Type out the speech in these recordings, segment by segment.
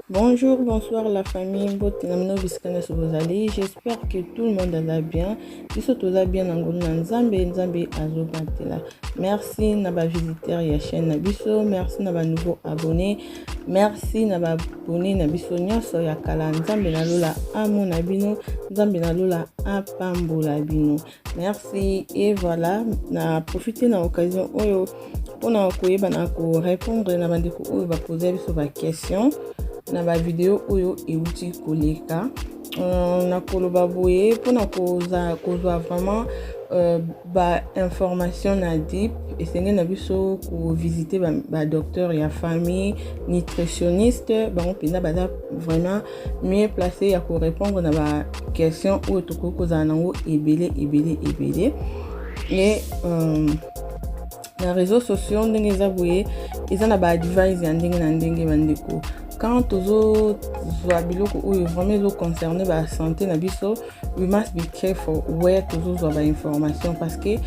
Bonjour, bonsoir la famille. Botinamino biskana sobozali. J'espère que tout le monde va bien. Biso toza bien ngulu na nzambe azobatela. Merci na ba visiteur ya chaîne na biso. Merci na ba nouveau abonné. Merci na ba abonné na biso nyonso ya kala nzambe na lola amo na bino. Nzambe na lola apambola bino. Merci et voilà, na profiter na occasion oyo pona koyeba na ko répondre na bandeko oyo ba poser biso ba question. Na ba vidéo oyo euti koleka na koloba boye pona kozwa vraiment ba information na deep esenge na biso ko visiter ba docteur ya famille nutritionniste bango pena baza vraiment mieux placé ya ko répondre na ba question oyo toko kozana nango ebele et na réseaux sociaux ndenge eza boye eza na ba advice ya ndenge na ndenge bandeko. Quand tozo zwa biloko oyo vraiment zo concerné ba santé na biso, we must be careful where tozo zwa ba information parce que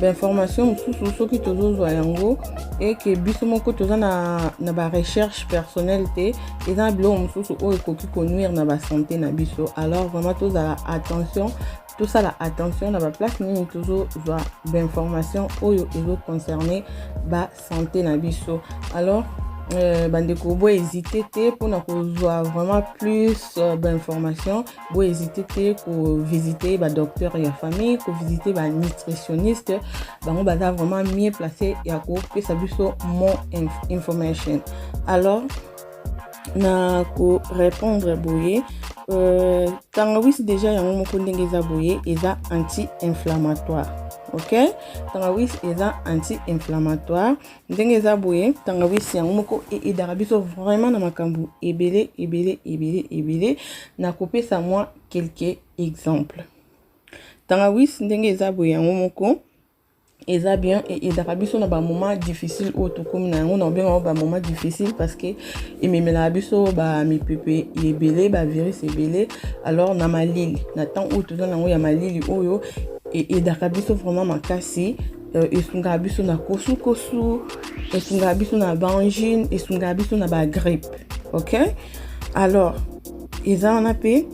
ba information mususu soki tozo zwa yango et que biso moko toza na ba recherche personnelle te eza biloko mususu oyo koki konuire na ba santé na biso. Alors vraiment toza attention, tout ça la attention na ba place nini tozo zwa ba information oyo ezo concerné ba santé na biso. Alors bandeko bo hésiter te pour na kozwa vraiment plus d'informations, bo hésiter te ko visiter ba docteur ya famille, ko visiter ba nutritionniste, bango baza vraiment mieux placé ya ko pesa biso more information. Alors na ko répondre boye tangawizi déjà yango moko ndenge eza boye eza anti-inflammatoire. Ok, tangawizi eza anti-inflammatoire ndenge eza boye tangawizi yango moko edaka biso vraiment na makambo ebele na kopesa moi quelques exemples. Tangawizi ndenge eza boye yango moko eza bien edaka biso na ba moment difficile o to komi na yango na benga ba moment difficile parce que ememela biso ba mipepe ebele ba virus ebele. Alors na malili na temps o to na yango ya malili oyo edaka biso vraiment makasi esunga biso na kosu esunga biso na bangine esunga biso na ba grippe. OK, alors eza wana pe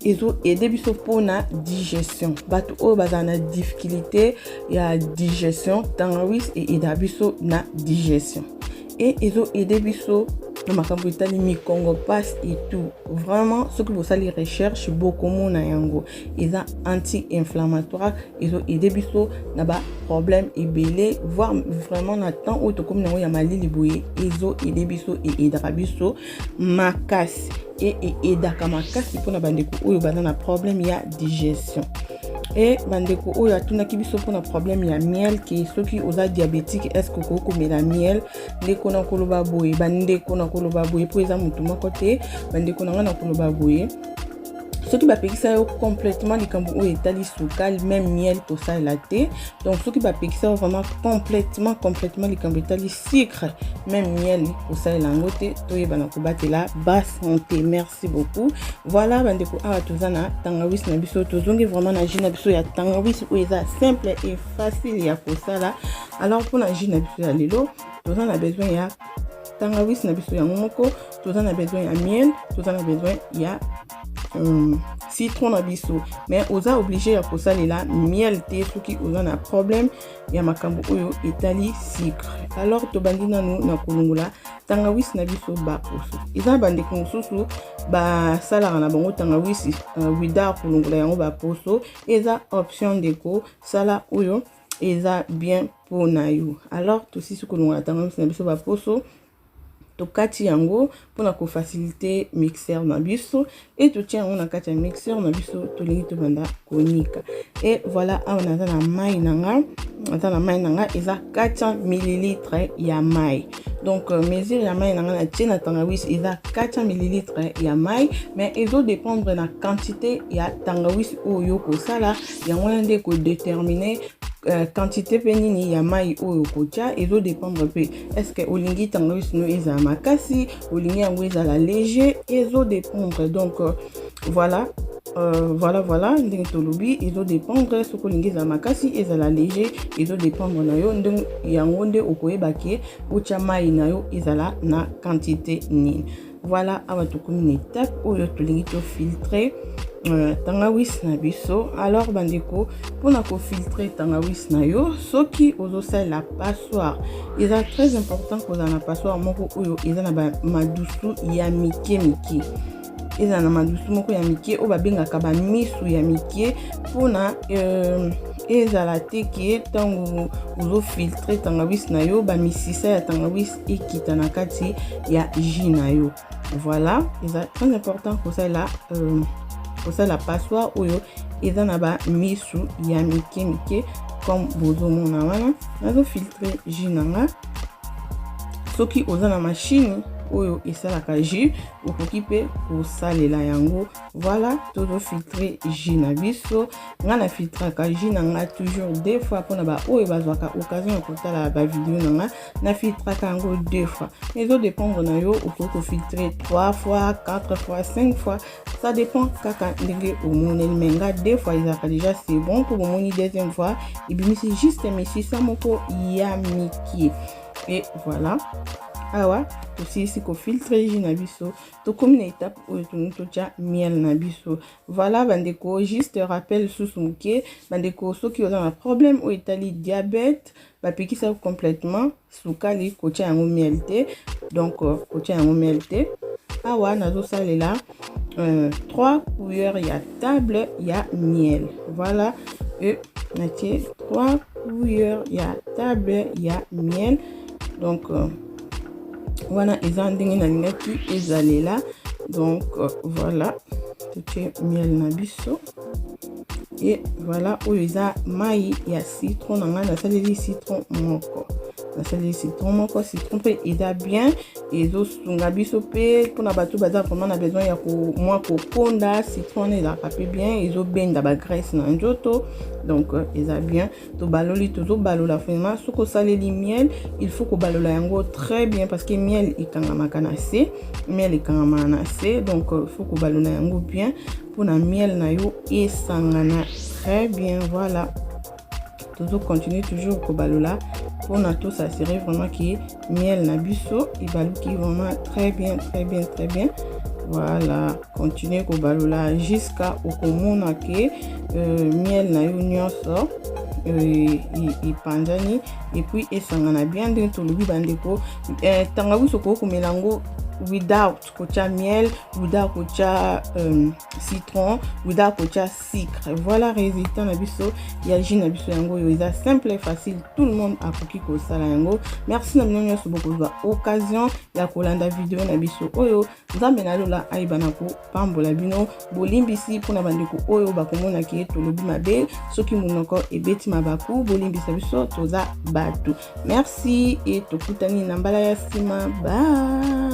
ezo aider biso pona digestion bato oyo baza na difficulté ya digestion tangawizi eda biso na digestion et ezo aider biso na makambo etali mikongo passe et tout. Vraiment ce que vous allez recherche beaucoup mona yango eza anti-inflammatoire ezo aider biso na ba problème ebele voire vraiment na temps oyo tokomi nango ya malili boye ezo aider biso edaka biso makasi edaka makasi mpona bandeko oyo baza na problème ya digestion. Et bandeko oyo atunaki biso mpona problème ya miel ke soki oza diabétique est-ce que ko komela miel ndeko na koloba boye bandeko na koloba boye po eza mutu moko te bandeko na ngana koloba boye soki bapekisa yo complètement likambo oyo etali sukali même miel kosalela te. Donc soki bapekisa yo vraiment complètement likambo etali sucre même miel kosalela yango te toyeba na kobatela ba santé. Merci beaucoup. Voilà bandeko awa toza na tangawizi na biso tozongi vraiment na jus na biso ya tangawizi oyo eza simple et facile ya kosala. Alors pour na jus na biso ya lelo toza na besoin ya tangawizi na biso yango moko, toza na besoin ya miel, toza na besoin ya citron na biso, mais oza obligé ya kosalela miel te soki oza na problème ya makambo oyo etali sucre. Alors tobandi nanu na kolongola tangawizi na biso ba poso eza bandeko mosusu basalaka na bango tangawizi without kolongola yango ba poso eza option ndeko sala oyo eza bien pona yo. Alors tosisi kolongola tangawizi na biso ba poso tokati yango pona ko faciliter mixeur na biso et to tient on na kati ya mixeur na biso tolingi to banda konika. Et voilà awa naza na mai nanga eza 400 ml ya mai. Donc mesure ya mai nanga na tie na tangawizi eza 400 ml ya mai, mais ezo dépendre na quantité ya tangawizi oyo kosala yango nde ko déterminer quantité penini ya mai oyo kotia ezo dépendre pe est-ce que olingi tangawizi no eza makasi olingi yango eza la léger ezo dépendre. Donc voilà ndenge tolobi ezo dépendre soko olingi eza makasi eza la léger ezo dépendre na yo ndenge yango nde okoyeba ke otia mai na yo ezala na quantité nini. Voilà, awa tokomi na étape oyo tolingi to filtrer tangawis na biso. Alors bandeko, pona ko filtrer tangawis na yo, soki ozosalela passoire, eza très important kozala na passoire moko oyo eza na ba madusu ya mike mike. Eza na madusu moko ya mike oyo babengaka ba misu ya mike pona ezala te ke ntango ozo filtrer tangawis na yo ba misisa ya tangawis ekita na kati ya jus na yo. Voilà, eza très important kozala la passoire oyo eza na ba misu ya mike mike comme bozomona wana. Nazo filtrer jus nanga. Soki oza na machine oyo esalaka jus, okoki pe kosalela yango. Voilà, tozo filtrer jus na biso. Nga na filtraka jus nanga toujours deux fois pona ba oyo bazwaka occasion ya kotala ba video nanga, na filtraka yango deux fois. Ezo dépendre na yo, okoki ko filtrer 3 fois, 4 fois, 5 fois. Ça dépend kaka ndenge omoneli, menga deux fois ezaka déjà c'est bon. Pour omoni deuxième fois, ebimisi juste misisa moko ya miki. Et voilà. Awa tosilisi ko filtrer jus na biso, tokomi na étape oyo totia miel na biso. Voilà bandeko, juste rappel susu muke bandeko, soki oza na problème oyo etali diabète bapekisa complètement sukali kotia yango miel te, donc kotia yango miel te. Awa nazosalela 3 cuillères ya table ya miel. Voilà, et natie 3 cuillères ya table ya miel. Donc wana eza ndenge na lingaki ezalela. Donc voilà, totie miel na biso. Et voilà, oyo eza mai ya citron nanga, nasaleli citron moko. Citron pe eza bien, ezo sunga biso pe pona bato baza vraiment na besoin ya ko mwa kokonda. Citron ezalaka pe bien, ezo benda ba graisse na nzoto. Donc eza bien, to baloli tozo balola vraiment. Soko saleli miel, il faut ko balola yango très bien parce que miel ekangamaka na se, donc faut ko balola yango bien pona miel na yo esangana très bien. Voilà, tozo continuer toujours ko balola pona to s'assurer vraiment que miel na biso ebaluki vraiment très bien. Voilà, continuer ko balola jusqu'à okomona ke miel na yo nyonso epanzani et puis esangana bien. Ndenge tolobi bandeko, tangawis okoki komela yango without kocha miel, without kocha citron, without kocha sucre. Voilà résultat na biso ya jus na biso yango yo eza simple et facile, tout le monde akoki kosala yango. Merci na bino nyonso bokozwa occasion ya kolanda video na biso oyo. Nzambe na lola ayebana ko pambola bino bolimbisi pona bandeko oyo bakomona ke tolobi mabe, soki monoko ebeti mabaku bolimbisa biso toza bato. Merci et tokutani na mbala ya sima. Bye.